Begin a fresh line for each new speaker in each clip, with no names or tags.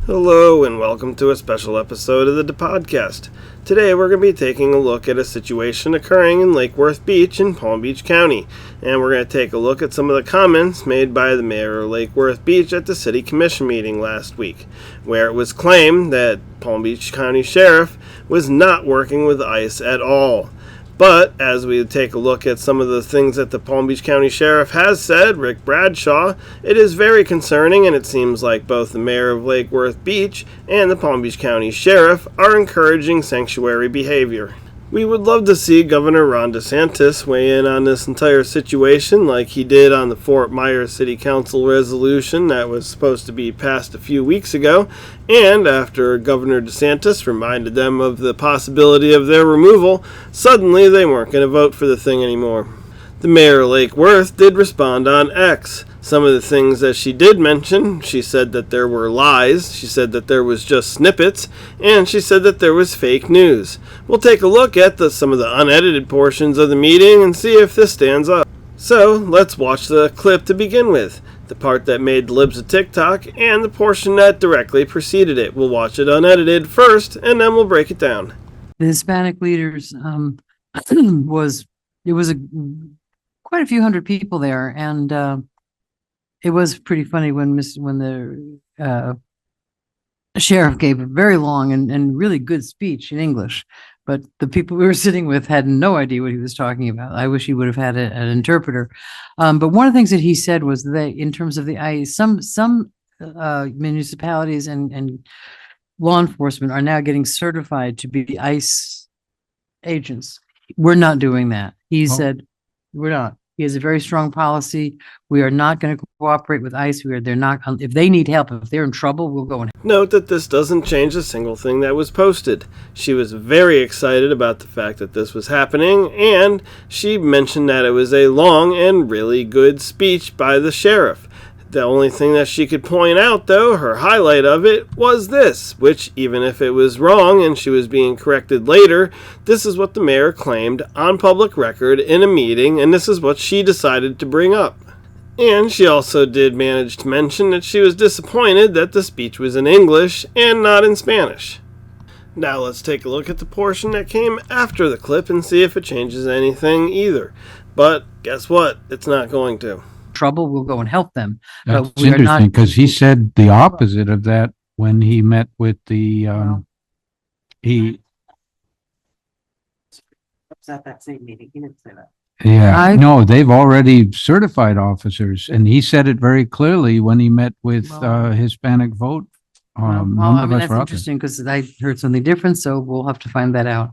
Hello and welcome to a special episode of the podcast. Today we're going to be taking a look at a situation occurring in Lake Worth Beach in Palm Beach County, and we're going to take a look at some of the comments made by the mayor of Lake Worth Beach at the city commission meeting last week, where it was claimed that Palm Beach County Sheriff was not working with ICE at all. But as we take a look at some of the things that the Palm Beach County Sheriff has said, RIc Bradshaw, it is very concerning, and it seems like both the mayor of Lake Worth Beach and the Palm Beach County Sheriff are encouraging sanctuary behavior. We would love to see Governor Desantis weigh in on this entire situation like he did on the Fort Myers City Council resolution that was supposed to be passed a few weeks ago, and after Governor Desantis reminded them of the possibility of their removal, suddenly they weren't going to vote for the thing anymore. The mayor of Lake Worth did respond on X. Some of the things that she did mention, she said that there were lies, she said that there was just snippets, and she said that there was fake news. We'll take a look at some of the unedited portions of the meeting and see if this stands up. So, let's watch the clip to begin with. The part that made Libs Of Tik Toks and the portion that directly preceded it. We'll watch it unedited first, and then we'll break it down.
The Hispanic leaders, quite a few hundred people there, and it was pretty funny when the sheriff gave a very long and really good speech in English, but the people we were sitting with had no idea what he was talking about. I wish he would have had an interpreter. But one of the things that he said was that in terms of the ICE, some municipalities and law enforcement are now getting certified to be ICE agents. We're not doing that. He said, we're not. He has a very strong policy. We are not going to cooperate with ICE. They're not. If they need help, if they're in trouble, we'll go and help.
Note that this doesn't change a single thing that was posted. She was very excited about the fact that this was happening, and she mentioned that it was a long and really good speech by the sheriff. The only thing that she could point out, though, her highlight of it, was this, which, even if it was wrong and she was being corrected later, this is what the mayor claimed on public record in a meeting, and this is what she decided to bring up. And she also did manage to mention that she was disappointed that the speech was in English and not in Spanish. Now let's take a look at the portion that came after the clip and see if it changes anything either. But guess what? It's not going to.
Trouble, we'll go and help them.
That's interesting because he said the opposite of that when he met with the he
was at that same meeting. He didn't say that.
Yeah, no, they've already certified officers, and he said it very clearly when he met with Hispanic vote.
That's interesting because I heard something different, so we'll have to find that out.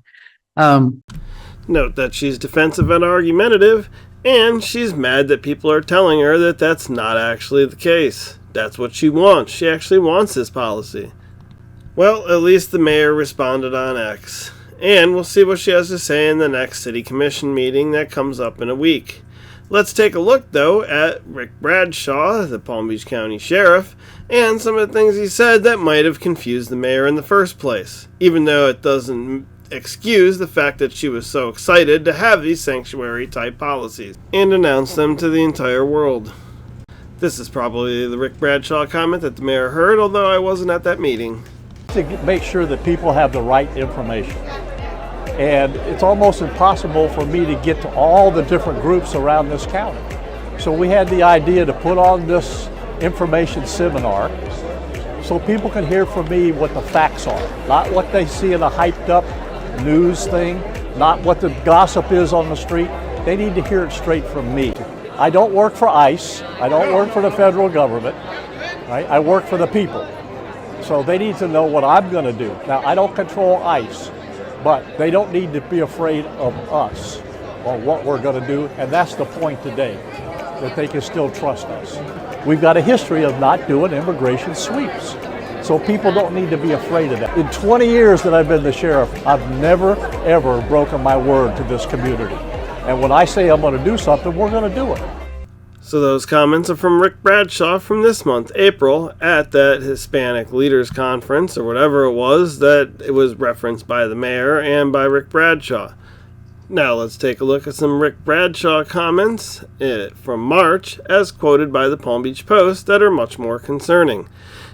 Note that she's defensive and argumentative, and she's mad that people are telling her that that's not actually the case. That's what she wants. She actually wants this policy. Well, at least the mayor responded on X. And we'll see what she has to say in the next city commission meeting that comes up in a week. Let's take a look, though, at RIc Bradshaw, the Palm Beach County Sheriff, and some of the things he said that might have confused the mayor in the first place, even though it doesn't excuse the fact that she was so excited to have these sanctuary-type policies and announce them to the entire world. This is probably the RIc Bradshaw comment that the mayor heard, although I wasn't at that meeting.
To make sure that people have the right information. And it's almost impossible for me to get to all the different groups around this county. So we had the idea to put on this information seminar so people can hear from me what the facts are, not what they see in a hyped up news thing, not what the gossip is on the street. They need to hear it straight from me. I don't work for ICE. I don't work for the federal government. Right? I work for the people. So they need to know what I'm going to do. Now, I don't control ICE, but they don't need to be afraid of us or what we're going to do. And that's the point today, that they can still trust us. We've got a history of not doing immigration sweeps. So people don't need to be afraid of that. In 20 years that I've been the sheriff, I've never, ever broken my word to this community. And when I say I'm going to do something, we're going to do it.
So those comments are from RIc Bradshaw from this month, April, at that Hispanic Leaders Conference, or whatever it was, that it was referenced by the mayor and by RIc Bradshaw. Now let's take a look at some RIc Bradshaw comments from March, as quoted by the Palm Beach Post, that are much more concerning.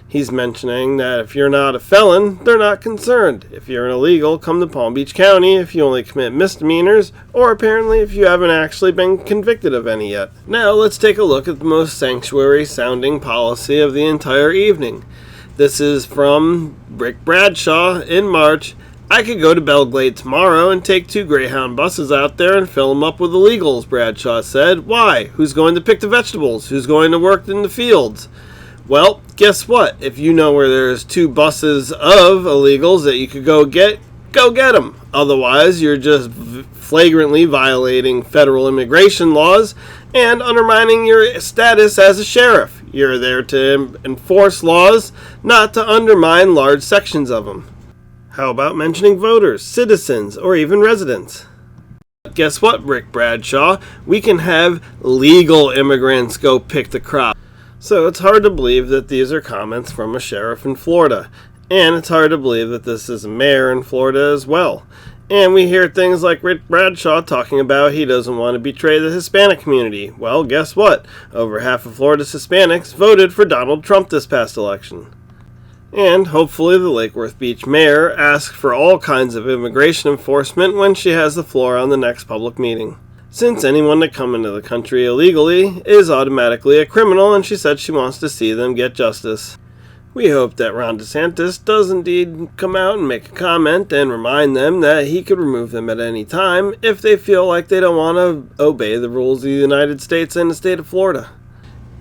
He's mentioning that if you're not a felon, they're not concerned. If you're an illegal, come to Palm Beach County if you only commit misdemeanors, or apparently if you haven't actually been convicted of any yet. Now let's take a look at the most sanctuary-sounding policy of the entire evening. This is from RIc Bradshaw in March. I could go to Belle Glade tomorrow and take 2 Greyhound buses out there and fill them up with illegals, Bradshaw said. Why? Who's going to pick the vegetables? Who's going to work in the fields? Well, guess what? If you know where there's 2 buses of illegals that you could go get them. Otherwise, you're just flagrantly violating federal immigration laws and undermining your status as a sheriff. You're there to enforce laws, not to undermine large sections of them. How about mentioning voters, citizens, or even residents? Guess what, RIc Bradshaw? We can have legal immigrants go pick the crop. So it's hard to believe that these are comments from a sheriff in Florida. And it's hard to believe that this is a mayor in Florida as well. And we hear things like RIc Bradshaw talking about he doesn't want to betray the Hispanic community. Well, guess what? Over half of Florida's Hispanics voted for Donald Trump this past election. And hopefully the Lake Worth Beach mayor asks for all kinds of immigration enforcement when she has the floor on the next public meeting. Since anyone that come into the country illegally is automatically a criminal, and she said she wants to see them get justice. We hope that Ron Desantis does indeed come out and make a comment and remind them that he could remove them at any time if they feel like they don't want to obey the rules of the United States and the state of Florida.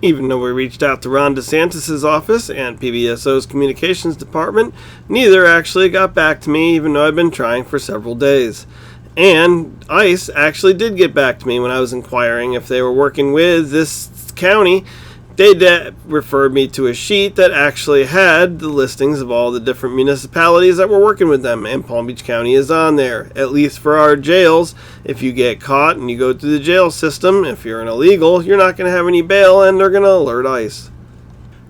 Even though we reached out to Ron DeSantis' office and PBSO's communications department, neither actually got back to me, even though I've been trying for several days. And ICE actually did get back to me when I was inquiring if they were working with this county. They referred me to a sheet that actually had the listings of all the different municipalities that were working with them, and Palm Beach County is on there, at least for our jails. If you get caught and you go through the jail system, if you're an illegal, you're not going to have any bail, and they're going to alert ICE.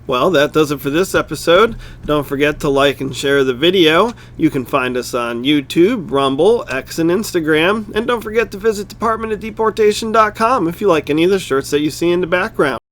Well, that does it for this episode. Don't forget to like and share the video. You can find us on YouTube, Rumble, X, and Instagram. And don't forget to visit departmentofdeportation.com if you like any of the shirts that you see in the background.